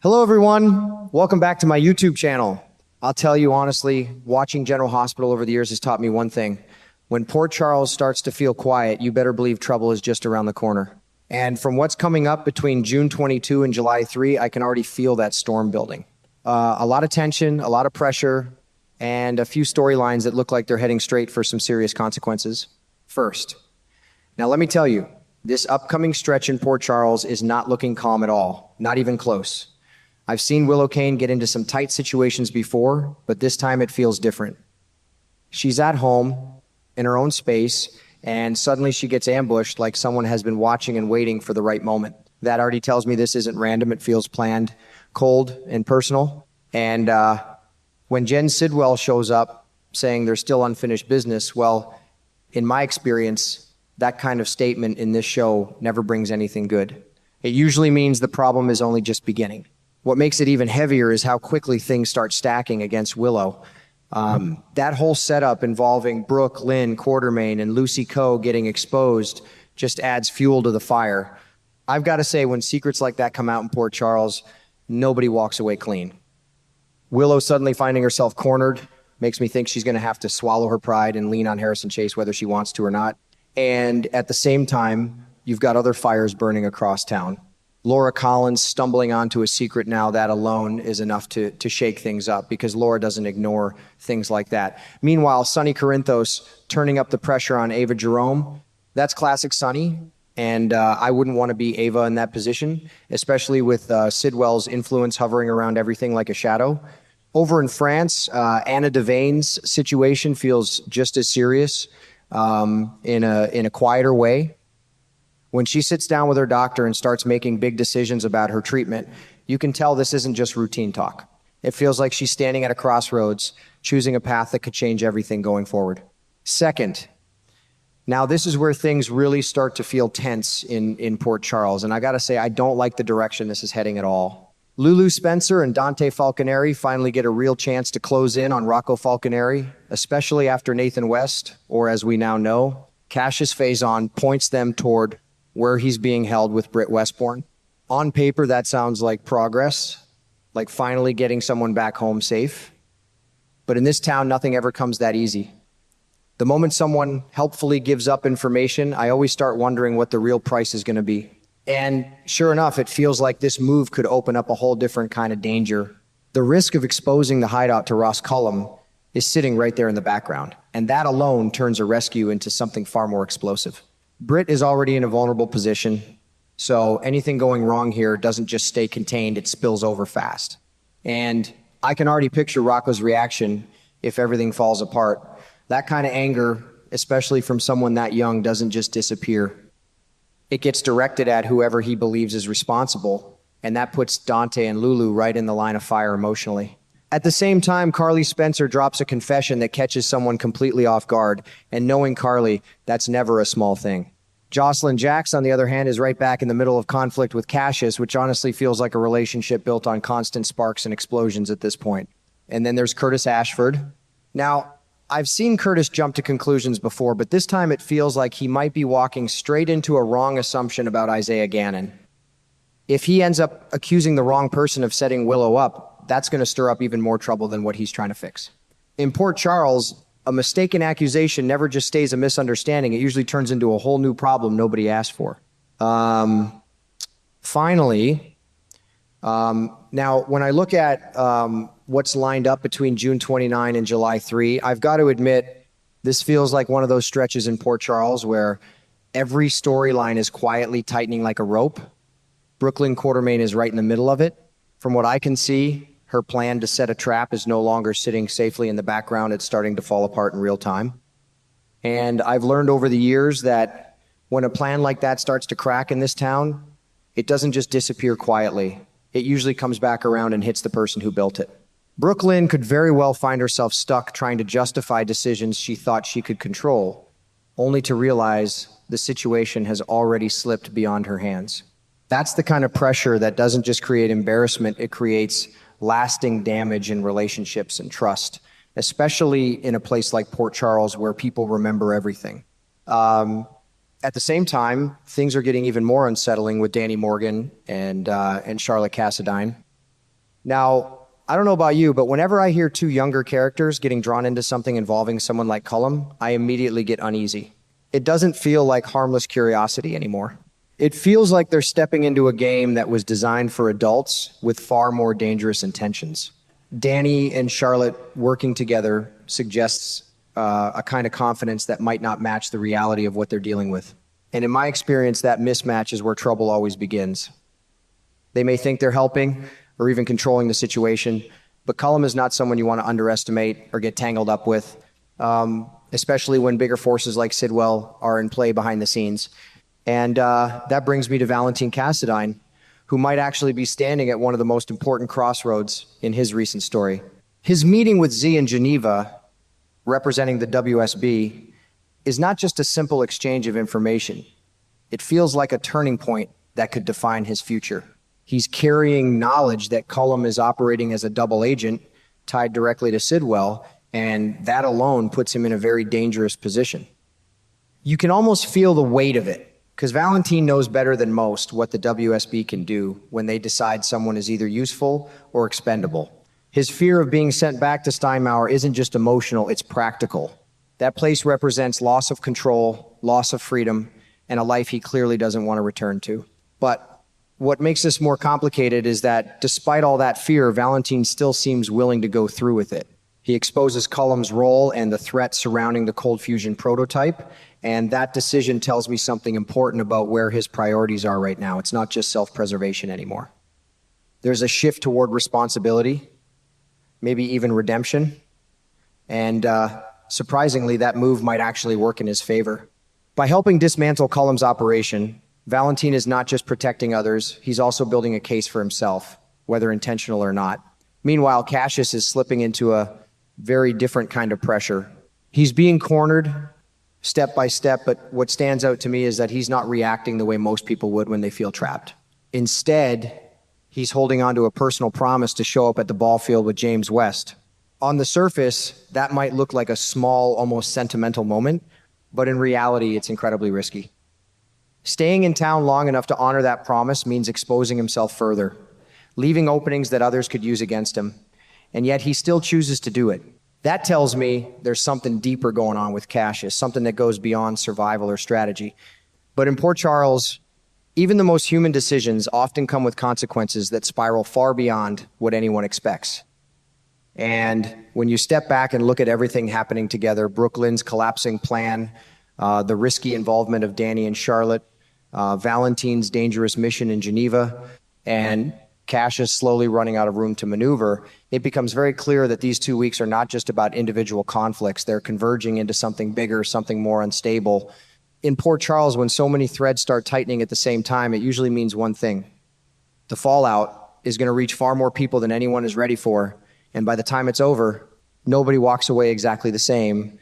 Hello, everyone. Welcome back to my YouTube channel. I'll tell you honestly, watching General Hospital over the years has taught me one thing. When Port Charles starts to feel quiet, you better believe trouble is just around the corner. And from what's coming up between June 22 and July 3, I can already feel that storm building. A lot of tension, a lot of pressure, and a few storylines that look like they're heading straight for some serious consequences. First, now let me tell you, this upcoming stretch in Port Charles is not looking calm at all, not even close. I've seen Willow Kane get into some tight situations before, but this time it feels different. She's at home, in her own space, and suddenly she gets ambushed like someone has been watching and waiting for the right moment. That already tells me this isn't random, it feels planned, cold, and personal. And when Jen Sidwell shows up saying there's still unfinished business, well, in my experience, that kind of statement in this show never brings anything good. It usually means the problem is only just beginning. What makes it even heavier is how quickly things start stacking against Willow. That whole setup involving Brooke, Lynn, Quartermain, and Lucy Coe getting exposed just adds fuel to the fire. I've got to say, when secrets like that come out in Port Charles, nobody walks away clean. Willow suddenly finding herself cornered makes me think she's going to have to swallow her pride and lean on Harrison Chase whether she wants to or not. And at the same time, you've got other fires burning across town. Laura Collins stumbling onto a secret now, that alone is enough to shake things up because Laura doesn't ignore things like that. Meanwhile, Sonny Corinthos turning up the pressure on Ava Jerome, that's classic Sonny, and I wouldn't want to be Ava in that position, especially with Sidwell's influence hovering around everything like a shadow. Over in France, Anna Devayne's situation feels just as serious in a quieter way. When she sits down with her doctor and starts making big decisions about her treatment, you can tell this isn't just routine talk. It feels like she's standing at a crossroads, choosing a path that could change everything going forward. Second, now this is where things really start to feel tense in Port Charles, and I gotta say, I don't like the direction this is heading at all. Lulu Spencer and Dante Falconeri finally get a real chance to close in on Rocco Falconeri, especially after Nathan West, or as we now know, Cassius Faison points them toward where he's being held with Britt Westbourne. On paper, that sounds like progress, like finally getting someone back home safe. But in this town, nothing ever comes that easy. The moment someone helpfully gives up information, I always start wondering what the real price is going to be. And sure enough, it feels like this move could open up a whole different kind of danger. The risk of exposing the hideout to Ross Cullum is sitting right there in the background, and that alone turns a rescue into something far more explosive. Britt is already in a vulnerable position, so anything going wrong here doesn't just stay contained, it spills over fast. And I can already picture Rocco's reaction if everything falls apart. That kind of anger, especially from someone that young, doesn't just disappear. It gets directed at whoever he believes is responsible, and that puts Dante and Lulu right in the line of fire emotionally. At the same time, Carly Spencer drops a confession that catches someone completely off guard, and knowing Carly, that's never a small thing. Jocelyn Jacks, on the other hand, is right back in the middle of conflict with Cassius, which honestly feels like a relationship built on constant sparks and explosions at this point. And then there's Curtis Ashford. Now, I've seen Curtis jump to conclusions before, but this time it feels like he might be walking straight into a wrong assumption about Isaiah Gannon. If he ends up accusing the wrong person of setting Willow up, that's going to stir up even more trouble than what he's trying to fix. In Port Charles, a mistaken accusation never just stays a misunderstanding. It usually turns into a whole new problem nobody asked for. Finally, now when I look at what's lined up between June 29 and July 3, I've got to admit, this feels like one of those stretches in Port Charles where every storyline is quietly tightening like a rope. Brooklyn Quartermain is right in the middle of it. From what I can see, her plan to set a trap is no longer sitting safely in the background. It's starting to fall apart in real time. And I've learned over the years that when a plan like that starts to crack in this town, it doesn't just disappear quietly. It usually comes back around and hits the person who built it. Brooklyn could very well find herself stuck trying to justify decisions she thought she could control, only to realize the situation has already slipped beyond her hands. That's the kind of pressure that doesn't just create embarrassment, it creates lasting damage in relationships and trust, especially in a place like Port Charles where people remember everything. At the same time, things are getting even more unsettling with Danny Morgan and Charlotte Cassadine. Now, I don't know about you, but whenever I hear two younger characters getting drawn into something involving someone like Cullum, I immediately get uneasy. It doesn't feel like harmless curiosity anymore. It feels like they're stepping into a game that was designed for adults with far more dangerous intentions. Danny and Charlotte working together suggests a kind of confidence that might not match the reality of what they're dealing with. And in my experience, that mismatch is where trouble always begins. They may think they're helping or even controlling the situation, but Cullum is not someone you want to underestimate or get tangled up with, especially when bigger forces like Sidwell are in play behind the scenes. And that brings me to Valentine Cassadine, who might actually be standing at one of the most important crossroads in his recent story. His meeting with Z in Geneva, representing the WSB, is not just a simple exchange of information. It feels like a turning point that could define his future. He's carrying knowledge that Cullum is operating as a double agent tied directly to Sidwell, and that alone puts him in a very dangerous position. You can almost feel the weight of it, because Valentine knows better than most what the WSB can do when they decide someone is either useful or expendable. His fear of being sent back to Steinmauer isn't just emotional, it's practical. That place represents loss of control, loss of freedom, and a life he clearly doesn't want to return to. But what makes this more complicated is that despite all that fear, Valentine still seems willing to go through with it. He exposes Cullum's role and the threat surrounding the cold fusion prototype, and that decision tells me something important about where his priorities are right now. It's not just self-preservation anymore. There's a shift toward responsibility, maybe even redemption, and surprisingly, that move might actually work in his favor. By helping dismantle Cullum's operation, Valentine is not just protecting others, he's also building a case for himself, whether intentional or not. Meanwhile, Cassius is slipping into a very different kind of pressure. He's being cornered step by step, but what stands out to me is that he's not reacting the way most people would when they feel trapped. Instead, he's holding on to a personal promise to show up at the ball field with James West. On the surface, that might look like a small, almost sentimental moment, but in reality, it's incredibly risky. Staying in town long enough to honor that promise means exposing himself further, leaving openings that others could use against him, and yet he still chooses to do it. That tells me there's something deeper going on with Cassius, something that goes beyond survival or strategy. But in Port Charles, even the most human decisions often come with consequences that spiral far beyond what anyone expects. And when you step back and look at everything happening together, Brooklyn's collapsing plan, the risky involvement of Danny and Charlotte, Valentine's dangerous mission in Geneva, and Cassius slowly running out of room to maneuver, it becomes very clear that these 2 weeks are not just about individual conflicts. They're converging into something bigger, something more unstable. In Port Charles, when so many threads start tightening at the same time, it usually means one thing. The fallout is going to reach far more people than anyone is ready for, and by the time it's over, nobody walks away exactly the same,